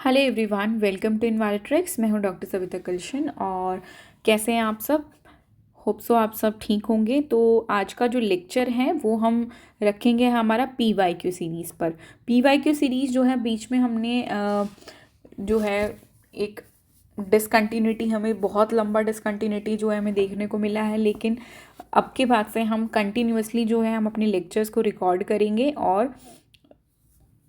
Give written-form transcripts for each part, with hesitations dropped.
Hello everyone, welcome to इन्वायरट्रिक्स। मैं हूं डॉक्टर सविता कलशन। और कैसे हैं आप सब? होप सो आप सब ठीक होंगे। तो आज का जो लेक्चर है वो हम रखेंगे हमारा PYQ सीरीज़ पर। PYQ सीरीज़ जो है, बीच में हमने जो है एक डिसकंटिन्यूटी, हमें बहुत लंबा डिसकंटिन्यूटी जो है हमें देखने को मिला है, लेकिन अब के बाद से हम कंटिन्यूसली जो है हम अपने लेक्चर्स को रिकॉर्ड करेंगे और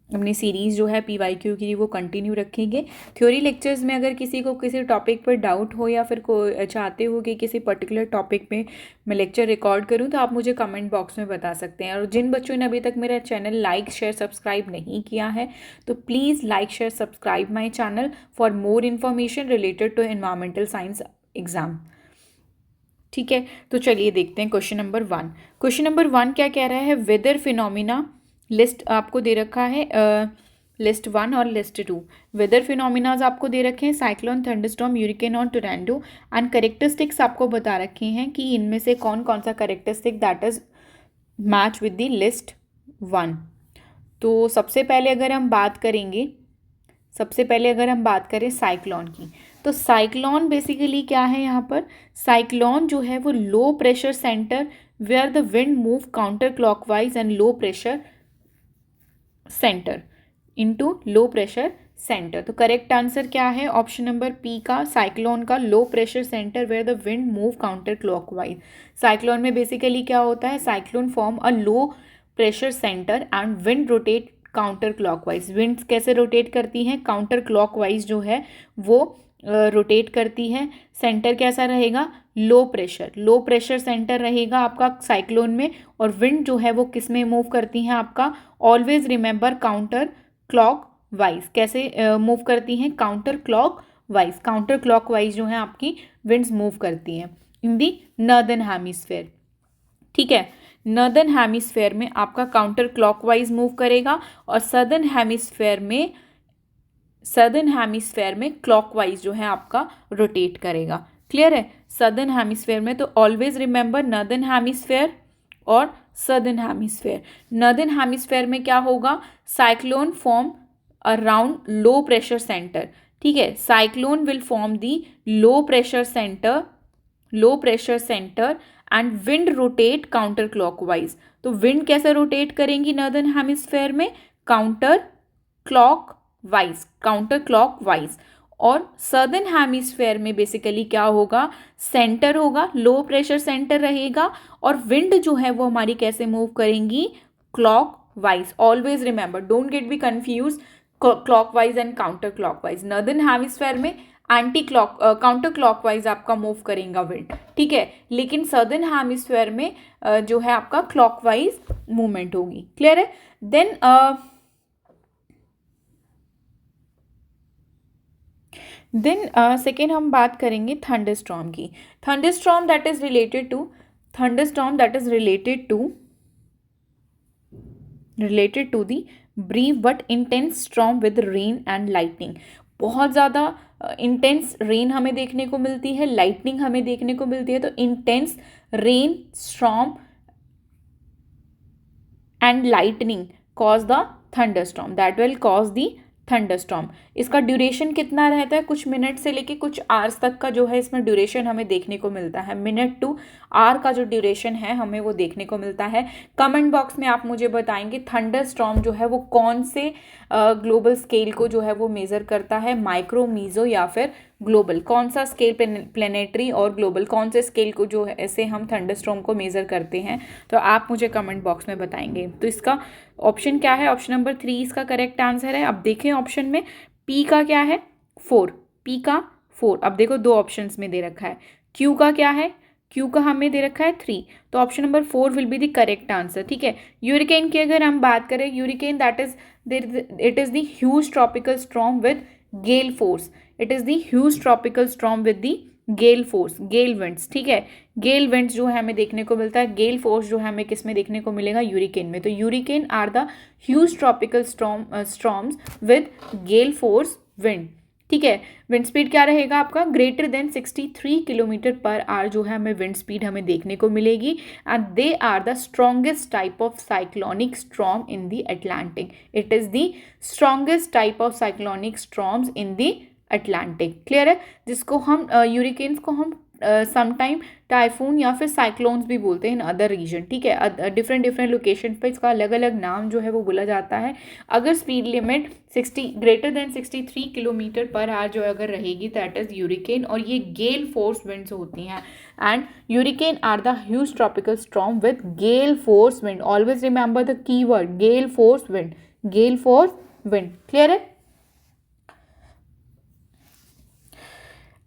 अपनी सीरीज़ जो है PYQ की वो कंटिन्यू रखेंगे। थ्योरी लेक्चर्स में अगर किसी को किसी टॉपिक पर डाउट हो या फिर को चाहते हो कि किसी पर्टिकुलर टॉपिक पे मैं लेक्चर रिकॉर्ड करूं, तो आप मुझे कमेंट बॉक्स में बता सकते हैं। और जिन बच्चों ने अभी तक मेरा चैनल लाइक शेयर सब्सक्राइब नहीं किया है, तो please like share subscribe my channel for more information related to environmental science exam. ठीक है, तो चलिए देखते हैं क्वेश्चन नंबर 1। क्वेश्चन नंबर 1 क्या कह रहा है? वेदर फिनोमिना लिस्ट आपको दे रखा है, लिस्ट 1 और लिस्ट 2। वेदर फिनोमिनाज आपको दे रखे हैं, साइक्लोन, थंडरस्टॉर्म, यूरिकेन और टोरंटो। एंड करेक्टरिस्टिक्स आपको बता रखे हैं कि इनमें से कौन कौन सा characteristic that is match with the list 1। तो सबसे पहले अगर हम बात करें साइक्लोन की, तो साइक्लोन बेसिकली क्या है यहाँ पर? साइक्लोन जो है वो low pressure centre where the wind move counter clockwise and low pressure centre into low pressure centre. तो करेक्ट आंसर क्या है? ऑप्शन नंबर पी का, साइक्लोन का low pressure centre where the wind move counter clockwise. Cyclone में basically क्या होता है? Cyclone form a low pressure centre and wind rotate counter clockwise. Winds कैसे रोटेट करती हैं? काउंटर क्लॉकवाइज जो है वो रोटेट करती है। सेंटर कैसा रहेगा? लो प्रेशर सेंटर रहेगा आपका साइक्लोन में। और विंड जो है वो किस में मूव करती हैं आपका? Always remember counter clock wise. कैसे मूव करती हैं? Counter clock wise. Counter clock wise जो है आपकी विंड्स मूव करती हैं इन दी नॉर्दर्न हेमिस्फेयर। ठीक है, नॉर्दर्न हेमिस्फेयर में आपका काउंटर क्लॉकवाइज मूव करेगा और सदर्न हेमिस्फेयर में क्लॉकवाइज जो है आपका रोटेट करेगा। क्लियर है? सदर्न हेमिस्फेयर में तो ऑलवेज रिमेंबर नॉर्दर्न हेमिस्फेयर और सदर्न हेमिस्फेयर। नॉर्दर्न हेमिस्फेयर में क्या होगा? साइक्लोन फॉर्म अराउंड लो प्रेशर सेंटर। ठीक है, cyclone will form the low pressure centre and wind rotate counter clockwise. तो विंड कैसे रोटेट करेंगी नॉर्दर्न हेमिस्फेयर में? Counter clockwise. और सदर्न हेमिस्फेयर में बेसिकली क्या होगा? सेंटर होगा, लो प्रेशर सेंटर रहेगा और विंड जो है वो हमारी कैसे मूव करेंगी? Clockwise. Always remember, don't get be confuse clockwise and counter clockwise. Northern hemisphere में काउंटर क्लॉकवाइज आपका मूव करेगा विंड। ठीक है, लेकिन सदर्न हेमिस्फेयर में जो है आपका क्लॉकवाइज मूवमेंट होगी। क्लियर है? देन सेकेंड हम बात करेंगे थंडरस्टॉर्म की। Thunderstorm that is related to the brief but intense storm with rain and lightning. बहुत ज़्यादा इंटेंस रेन हमें देखने को मिलती है, लाइटनिंग हमें देखने को मिलती है। तो intense rain storm and lightning cause the thunderstorm, that will cause the thunderstorm. इसका ड्यूरेशन कितना रहता है? कुछ मिनट से लेके कुछ आवर्स तक का जो है इसमें ड्यूरेशन हमें देखने को मिलता है। मिनट टू आवर का जो ड्यूरेशन है हमें वो देखने को मिलता है। कमेंट बॉक्स में आप मुझे बताएंगे थंडरस्टॉर्म जो है वो कौन से ग्लोबल स्केल को जो है वो मेज़र करता है, माइक्रो, मीजो या फिर ग्लोबल। कौन सा स्केल, प्लेनेटरी और ग्लोबल, कौन से स्केल को जो है ऐसे हम थंडरस्टॉर्म को मेज़र करते हैं? तो आप मुझे कमेंट बॉक्स में बताएंगे। तो इसका ऑप्शन क्या है? ऑप्शन नंबर 3 इसका करेक्ट आंसर है। अब देखें ऑप्शन में पी का क्या है? 4। पी का 4। अब देखो दो ऑप्शंस में दे रखा है। क्यू का क्या है? क्यू का हमें दे रखा है 3। तो option number 4 will be the correct answer. ठीक है, यूरिकेन की अगर हम बात करें, hurricane that is it is the huge tropical storm with gale force. It is the huge tropical storm with the gale force, gale winds. ठीक है, गेल winds जो है हमें देखने को मिलता है। गेल फोर्स जो है हमें किस में देखने को मिलेगा? यूरिकेन में। तो hurricane are the huge tropical storms with gale force wind. ठीक है। विंड स्पीड क्या रहेगा आपका, greater than 63 kilometer per hour जो है हमें विंड स्पीड हमें देखने को मिलेगी। And they are the strongest type of cyclonic storm in the Atlantic. It is the strongest type of cyclonic storms in the Atlantic. Clear है, जिसको हम यूरिकेन्स को हम समटाइम टाइफून या फिर साइक्लोन्स भी बोलते हैं इन अदर रीजन। ठीक है, डिफरेंट डिफरेंट लोकेशन पे इसका अलग अलग नाम जो है वो बोला जाता है। अगर speed limit 60 greater than 63 kilometer per hour जो अगर रहेगी दैट इज यूरिकेन, और ये गेल फोर्स विंड्स होती हैं। And hurricane are the huge tropical storm with gale force wind. Always remember the keyword gale force wind, gale force wind. Clear है।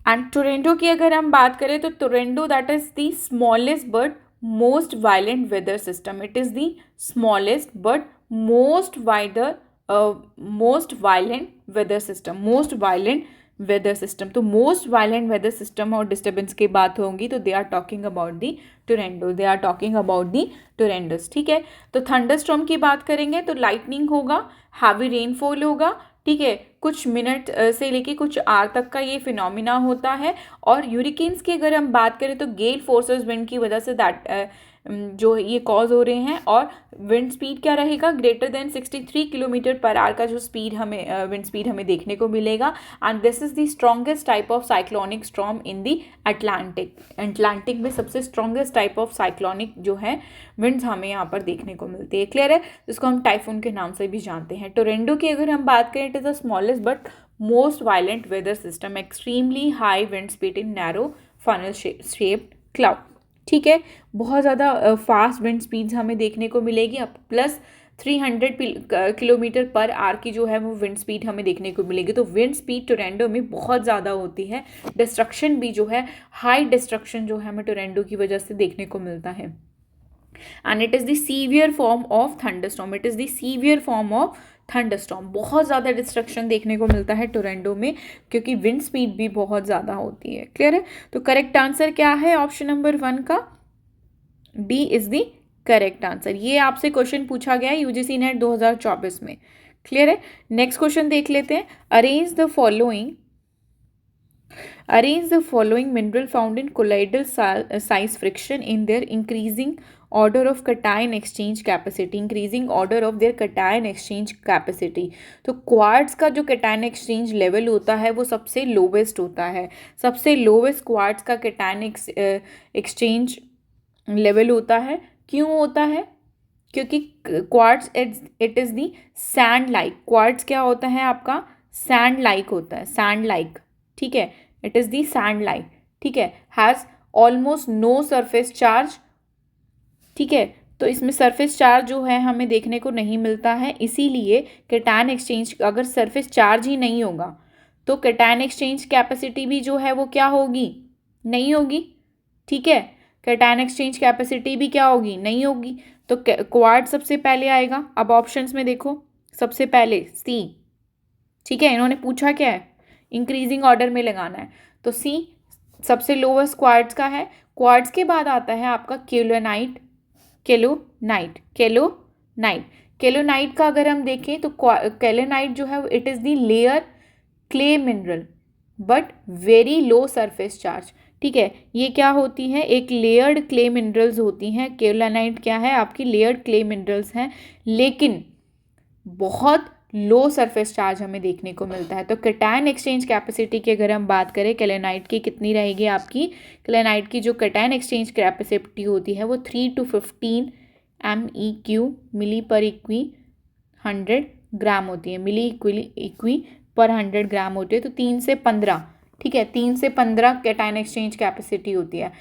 And tornado की अगर हम बात करें तो tornado that is the smallest but most violent weather system. It is the smallest but most violent weather system, most violent weather system. तो most violent weather system और disturbance की बात होगी तो दे are talking about the tornado, they are talking about the tornadoes. ठीक है, तो thunderstorm की बात करेंगे तो लाइटनिंग होगा, हैवी रेनफॉल होगा। ठीक है, कुछ मिनट से लेके कुछ आवर तक का ये फिनोमिना होता है। और यूरिकेन्स की अगर हम बात करें तो गेल फोर्सेस विंड की वजह से दैट जो ये कॉज हो रहे हैं। और विंड स्पीड क्या रहेगा, greater than 63 kilometer per our का जो स्पीड हमें विंड स्पीड हमें देखने को मिलेगा। And this is the strongest type of cyclonic storm in the Atlantic. Atlantic में सबसे स्ट्रॉन्गेस्ट टाइप ऑफ साइक्लोनिक जो है विंड्स हमें यहाँ पर देखने को मिलती है। क्लियर है, जिसको हम टाइफून के नाम से भी जानते हैं। टोरेंटो की अगर हम बात करें it is the smallest but most violent weather system, extremely high wind speed in narrow funnel shaped cloud. ठीक है, बहुत ज़्यादा फास्ट विंड स्पीड्स हमें देखने को मिलेगी। अब प्लस 300 किलोमीटर पर आवर की जो है वो विंड स्पीड हमें देखने को मिलेगी। तो विंड स्पीड टोरेंटो में बहुत ज़्यादा होती है। डिस्ट्रक्शन भी जो है, हाई डिस्ट्रक्शन जो है हमें टोरेंटो की वजह से देखने को मिलता है। And it is the severe form of thunderstorm, it is the severe form of thunderstorm. बहुत ज़्यादा डिस्ट्रक्शन देखने को मिलता है टोरेंटो में क्योंकि विंड स्पीड भी बहुत ज़्यादा होती है। क्लियर है, तो करेक्ट आंसर क्या है ऑप्शन नंबर 1 का, D is the correct answer. ये आपसे क्वेश्चन पूछा गया है यूजीसी नेट 2024 में। क्लियर है, नेक्स्ट क्वेश्चन देख लेते हैं। Arrange the following mineral found in colloidal size friction in their increasing order of cation exchange capacity, increasing order of their cation exchange capacity. तो क्वार्ट्ज का जो कटायन एक्सचेंज लेवल होता है वो सबसे लोवेस्ट होता है। सबसे लोवेस्ट क्वार्ट्ज का कटायन एक्सचेंज लेवल होता है। क्यों होता है, क्योंकि quartz it is the sand like. Quartz क्या होता है आपका, सैंड लाइक होता है, सैंड लाइक। ठीक है, it is the sand like. ठीक है, has almost no surface charge. ठीक है, तो इसमें सरफेस चार्ज जो है हमें देखने को नहीं मिलता है, इसीलिए कैटायन एक्सचेंज, अगर सरफेस चार्ज ही नहीं होगा तो कैटायन एक्सचेंज कैपेसिटी भी जो है वो क्या होगी, नहीं होगी। ठीक है, कैटायन एक्सचेंज कैपेसिटी भी क्या होगी, नहीं होगी। तो क्वार्ट्ज सबसे पहले आएगा। अब ऑप्शंस में देखो, सबसे पहले सी। ठीक है, इन्होंने पूछा क्या है, इंक्रीजिंग ऑर्डर में लगाना है, तो सी सबसे लोवेस्ट क्वार्ट्ज का है। क्वार्ट्ज के बाद आता है आपका केलोनाइट। केलोनाइट का अगर हम देखें तो केलोनाइट जो है it is the layer clay mineral but very low surface charge. ठीक है, ये क्या होती है, एक लेयर्ड क्ले मिनरल्स होती हैं। केलोनाइट क्या है, आपकी लेयर्ड क्ले मिनरल्स हैं, लेकिन बहुत लो सरफेस चार्ज हमें देखने को मिलता है। तो कैटायन एक्सचेंज कैपेसिटी की अगर हम बात करें केलोनाइट की कितनी रहेगी आपकी, केलोनाइट की जो कैटायन एक्सचेंज कैपेसिटी होती है वो 3 to 15 MEQ मिली पर इक्वी 100 ग्राम होती है, मिली इक्वी पर 100 ग्राम होती है। तो 3 से 15, ठीक है, 3 से 15 कैटायन एक्सचेंज कैपेसिटी होती है।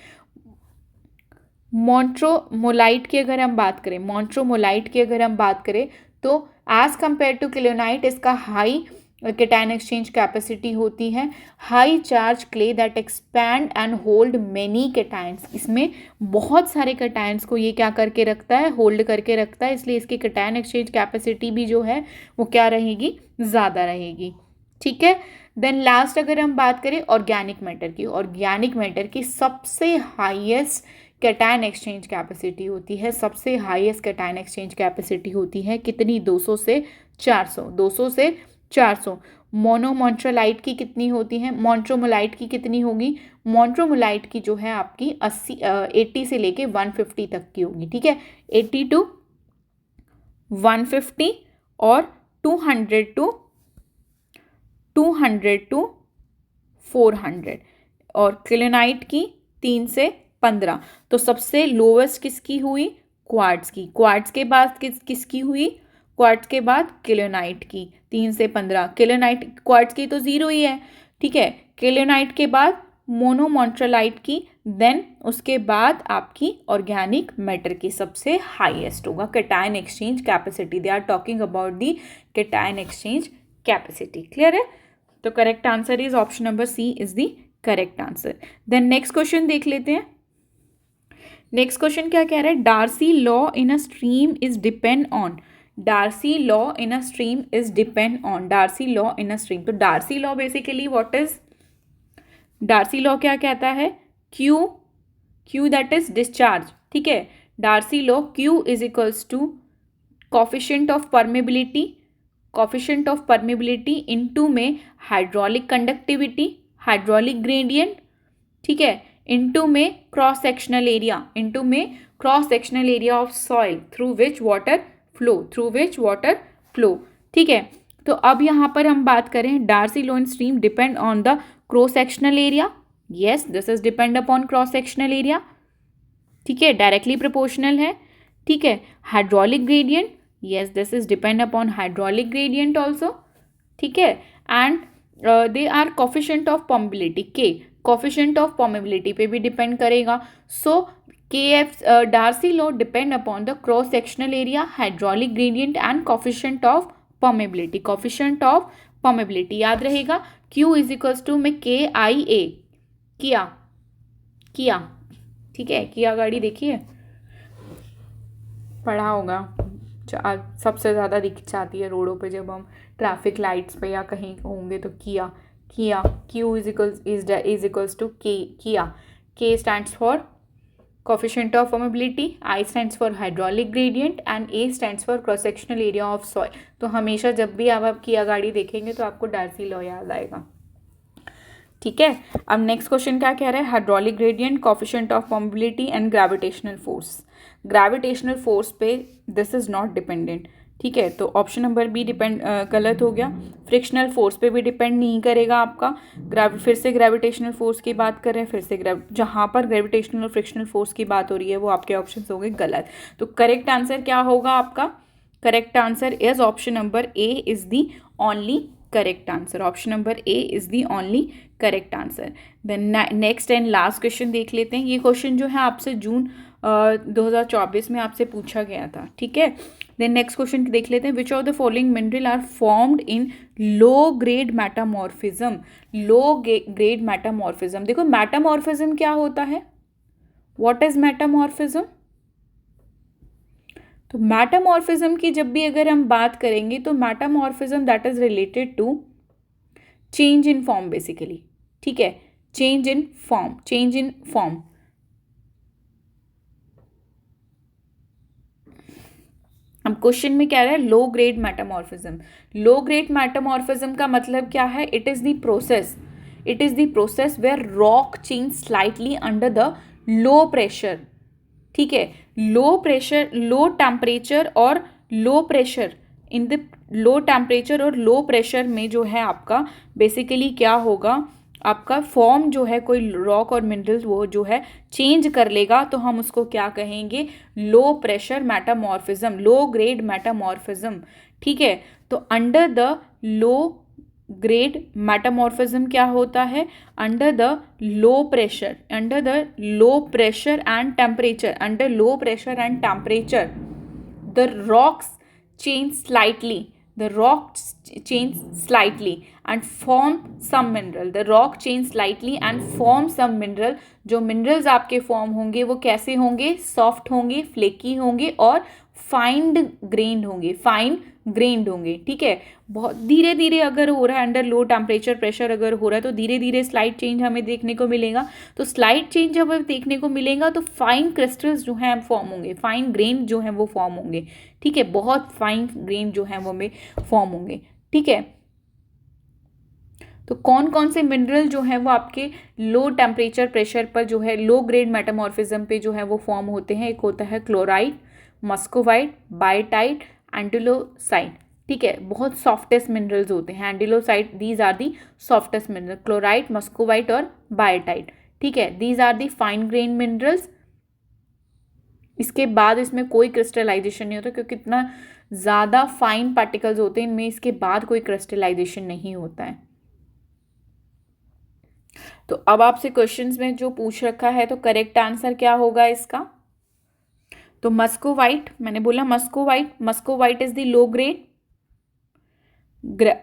मॉन्ट्रोमोलाइट की अगर हम बात करें तो एज कंपेयर टू केलोनाइट इसका हाई कैटायन एक्सचेंज कैपेसिटी होती है। High charge clay that expand and hold many cations, इसमें बहुत सारे कैटायंस को ये क्या करके रखता है, होल्ड करके रखता है, इसलिए इसकी कैटायन एक्सचेंज कैपेसिटी भी जो है वो क्या रहेगी, ज़्यादा रहेगी। ठीक है, देन लास्ट अगर हम बात करें ऑर्गेनिक मैटर की सबसे हाईएस्ट कैटायन एक्सचेंज कैपेसिटी होती है। सबसे हाईएस्ट कैटायन एक्सचेंज कैपेसिटी होती है कितनी, 200 से 400। मोनोमोन्ट्रोलाइट की कितनी होती है, मॉन्ट्रोमोलाइट की कितनी होगी, मॉन्ट्रोमोलाइट की जो है आपकी 80 से लेके 150 तक की होगी, ठीक है, 80 to 150 और 200 to 400, और क्लिनाइट की 3 से 15। तो सबसे लोवेस्ट किसकी हुई, क्वार्ट्ज की। क्वार्ट्ज के बाद किसकी हुई, क्वार्ट्ज के बाद क्लिनाइट की 3 से 15। क्लिनाइट क्वार्ट्ज की तो 0 ही है, ठीक है। क्लिनाइट के बाद मोनोमोन्ट्रोलाइट की, देन उसके बाद आपकी ऑर्गेनिक मैटर की सबसे हाईएस्ट होगा cation exchange capacity. They are talking about the cation exchange capacity. Clear है? तो correct answer is option number c is the correct answer. Then next question देख लेते हैं। नेक्स्ट क्वेश्चन क्या कह रहा है, Darcy law in a stream is depend on. Darcy law in a stream is depend on, Darcy law in a stream. तो Darcy law basically what is, Darcy law क्या कहता है, क्यू दैट इज डिस्चार्ज, ठीक है। Darcy law q is equals to coefficient of permeability, coefficient of permeability into में hydraulic conductivity, hydraulic gradient, ठीक है, into में क्रॉस सेक्शनल एरिया, इनटू में cross sectional area of soil through which water flow, ठीक है। तो अब यहाँ पर हम बात करें Darcy law in stream depend on the cross sectional area, yes this is depend upon cross sectional area, ठीक है, डायरेक्टली प्रोपोर्शनल है, ठीक है। Hydraulic gradient, yes this is depend upon hydraulic gradient also, ठीक है। and they are coefficient of permeability, k coefficient of permeability पे भी depend करेगा। so kf Darcy law depend upon the cross sectional area, hydraulic gradient and coefficient of permeability, coefficient of permeability याद रहेगा। q is equals to में KIA, किया, ठीक है, किया गाड़ी देखिए, पढ़ा होगा, सबसे ज़्यादा दिख जाती है रोडों पे जब हम ट्रैफिक लाइट्स पे या कहीं होंगे तो किया क्यू इज इक्वल्स टू किया। के stands for coefficient of permeability, I stands for hydraulic gradient and A stands for cross sectional area of soil. तो हमेशा जब भी आप किया गाड़ी देखेंगे तो आपको डार्सी लॉ याद आएगा, ठीक है। अब नेक्स्ट क्वेश्चन क्या कह रहा है, hydraulic gradient, coefficient of permeability and gravitational force. Gravitational force पे दिस इज नॉट डिपेंडेंट, ठीक है। तो ऑप्शन नंबर बी गलत हो गया। फ्रिक्शनल फोर्स पे भी डिपेंड नहीं करेगा आपका। फिर से ग्रेविटेशनल फोर्स की बात कर रहे हैं, फिर से जहाँ पर ग्रेविटेशनल और फ्रिक्शनल फोर्स की बात हो रही है वो आपके ऑप्शन हो गए गलत। तो करेक्ट आंसर क्या होगा आपका, correct answer is option number A is the only correct answer, option number A is the only correct answer. Then next and last question देख लेते हैं। ये क्वेश्चन जो है आपसे जून 2024 में आपसे पूछा गया था, ठीक है। देन नेक्स्ट क्वेश्चन देख लेते हैं, which of the following mineral are formed in low grade metamorphism. Low grade metamorphism, देखो मेटामॉर्फिज्म क्या होता है, व्हाट इज मेटामॉर्फिज्म। तो मेटामॉर्फिज्म की जब भी अगर हम बात करेंगे तो metamorphism that is related to change in form basically, ठीक है, चेंज इन फॉर्म। अब क्वेश्चन में क्या है, low grade metamorphism. Low grade metamorphism का मतलब क्या है, it is the process where rock change slightly under the low pressure, ठीक है। लो प्रेशर, लो टेम्परेचर और low pressure, in the low temperature और लो प्रेशर में जो है आपका बेसिकली क्या होगा, आपका फॉर्म जो है कोई रॉक और मिनरल्स वो जो है चेंज कर लेगा, तो हम उसको क्या कहेंगे, low pressure metamorphism, low grade metamorphism, ठीक है। तो under the low grade metamorphism क्या होता है, under the low pressure and temperature, under low pressure and temperature the rocks change slightly and form some mineral, the rock change slightly and form some mineral। जो minerals आपके form होंगे वो कैसे होंगे, soft होंगे, फ्लेकी होंगे और fine grand होंगे, ठीक है। बहुत धीरे धीरे अगर हो रहा है, अंडर लो टेम्परेचर प्रेशर अगर हो रहा है तो धीरे धीरे स्लाइड चेंज हमें देखने को मिलेगा। तो स्लाइड चेंज जब देखने को मिलेगा तो फाइन क्रिस्टल्स जो हैं फॉर्म होंगे, फाइन ग्रेन जो हैं वो फॉर्म होंगे, ठीक है, बहुत फाइन ग्रेन जो हैं वो में फॉर्म होंगे, ठीक है। तो कौन कौन से मिनरल जो है वो आपके लो टेम्परेचर प्रेशर पर जो है लो ग्रेड मेटामॉर्फिज्म पे जो है वो फॉर्म होते हैं। एक होता है क्लोराइड, मस्कोवाइट, बायटाइट, एंडुलोसाइट। ठीक है, बहुत सॉफ्टेस्ट मिनरल्स होते हैं andalusite, these are the softest mineral, chlorite, muscovite और बायटाइट। ठीक है, these are the fine grain minerals. इसके बाद इसमें कोई क्रिस्टलाइजेशन नहीं होता क्योंकि इतना ज़्यादा फाइन पार्टिकल्स होते हैं इनमें, इसके बाद कोई क्रिस्टलाइजेशन नहीं होता है। तो अब आपसे क्वेश्चंस में जो पूछ रखा है तो करेक्ट आंसर क्या होगा इसका? तो मस्कोवाइट, मैंने बोला muscovite is the low grade,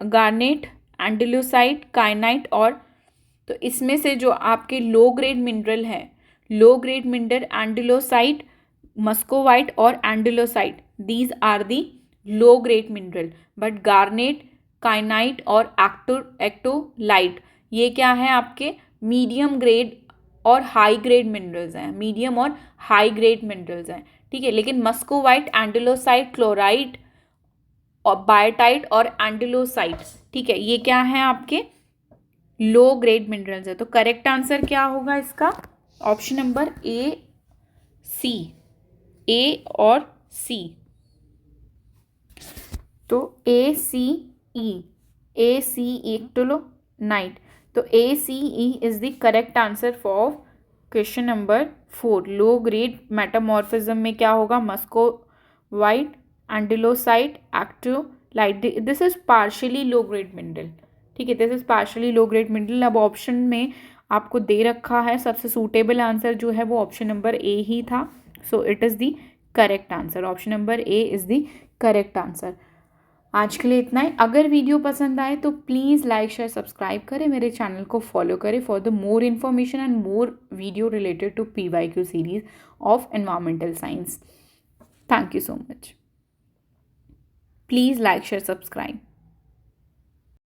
garnet, andalusite, kyanite और तो इसमें से जो आपके लो ग्रेड मिनरल है, low grade mineral andalusite, muscovite और andalusite, these are the low grade mineral. But garnet, kyanite और एक्टोलाइट ये क्या है आपके मीडियम ग्रेड और हाई ग्रेड मिनरल्स हैं, मीडियम और हाई ग्रेड मिनरल्स हैं। ठीक है, लेकिन मस्कोवाइट, एंडुलोसाइट, क्लोराइड और बायटाइट और एंडुलोसाइट, ठीक है, ये क्या है आपके लो ग्रेड मिनरल्स है। तो करेक्ट आंसर क्या होगा इसका? ऑप्शन नंबर ए, सी, ए और सी। तो ए सी ई एक्टोलोनाइट, तो a c e is the correct answer for question number 4। Low grade metamorphism में क्या होगा? Muscovite, andalusite, actinolite, this is partially low grade mineral. ठीक है, this is partially low grade mineral. अब option में आपको दे रखा है, सबसे सूटेबल आंसर जो है वो ऑप्शन नंबर ए ही था। So it is the correct answer, option number A is the correct answer. आज के लिए इतना ही। अगर वीडियो पसंद आए तो प्लीज़ लाइक शेयर सब्सक्राइब करें, मेरे चैनल को फॉलो करें for the more information and more video related to PYQ series of environmental science. Thank you so much. Please like share subscribe.